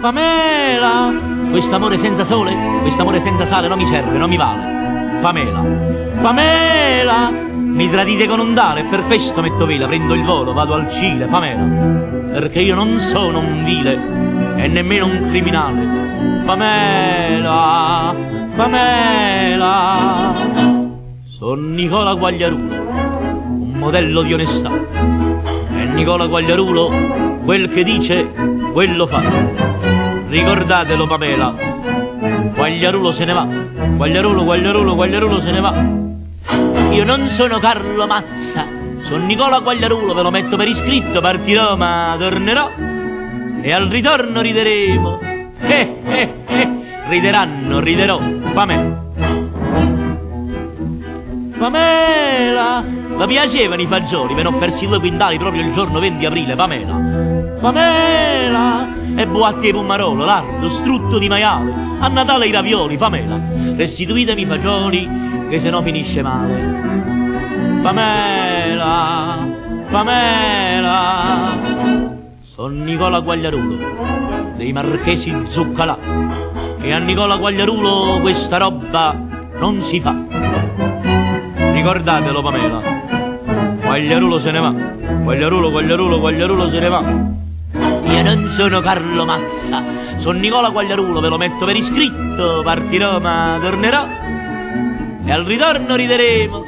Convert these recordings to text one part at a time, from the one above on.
Pamela, quest'amore senza sole, quest'amore senza sale non mi serve, non mi vale. Pamela, Pamela, mi tradite con un dale e per questo metto vela, prendo il volo, vado al Cile. Pamela, perché io non sono un vile e nemmeno un criminale. Pamela, Pamela, son Nicola Quagliarulo, un modello di onestà. E Nicola Quagliarulo, quel che dice, quello fa. Ricordatelo Pamela, Quagliarulo se ne va, Quagliarulo, Quagliarulo, Quagliarulo se ne va. Io non sono Carlo Mazza, sono Nicola Quagliarulo, ve lo metto per iscritto, partirò ma tornerò e al ritorno rideremo. Rideranno, riderò. Pamela, Pamela, mi piacevano i fagioli, me ne ho persi 2 quintali proprio il giorno 20 aprile. Pamela, Pamela, e boatti di pomarolo, lardo, strutto di maiale, a Natale i ravioli. Pamela, restituitemi i fagioli che se no finisce male. Pamela, Pamela, son Nicola Quagliarulo dei Marchesi Zuccalà e a Nicola Quagliarulo questa roba non si fa. Ricordatelo Pamela, Quagliarulo se ne va, Quagliarulo, Quagliarulo, Quagliarulo se ne va. Io non sono Carlo Mazza, sono Nicola Quagliarulo, ve lo metto per iscritto, partirò ma tornerò e al ritorno rideremo.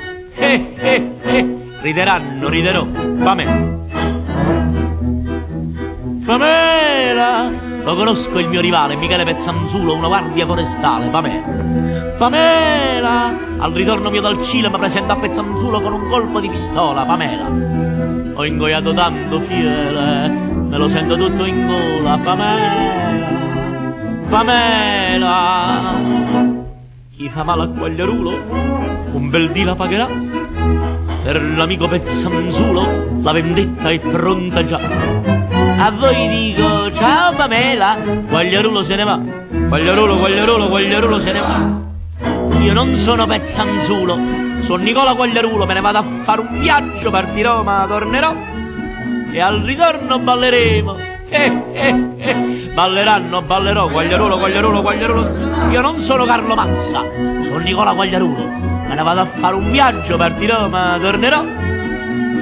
Rideranno, riderò. Pamela, Pamela, lo conosco il mio rivale, Michele Pezzanzulo, una guardia forestale. Pamela, Pamela, al ritorno mio dal Cile mi presento a Pezzanzulo con un colpo di pistola. Pamela, ho ingoiato tanto fiele, me lo sento tutto in gola. Pamela, Pamela, chi fa male a Quagliarulo un bel dì la pagherà, per l'amico Pezzanzulo la vendetta è pronta già. A voi dico ciao Pamela, Quagliarulo se ne va, Quagliarulo, Quagliarulo, Quagliarulo se ne va. Io non sono Pezzanzulo, sono Nicola Quagliarulo, me ne vado a fare un viaggio, partirò ma tornerò e al ritorno balleremo. Balleranno, ballerò, Quagliarulo, Quagliarulo, Quagliarulo. Io non sono Carlo Mazza, sono Nicola Quagliarulo, me ne vado a fare un viaggio, partirò ma tornerò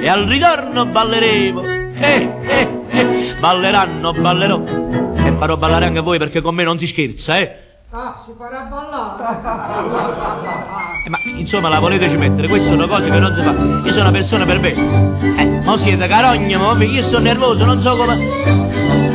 e al ritorno balleremo. Balleranno, ballerò e farò ballare anche voi perché con me non si scherza, Ah, si farà ballare. Ma insomma la volete ci mettere, queste sono cose che non si fa. Io sono una persona per bene. Mo siete carogne, mo io sono nervoso, non so come.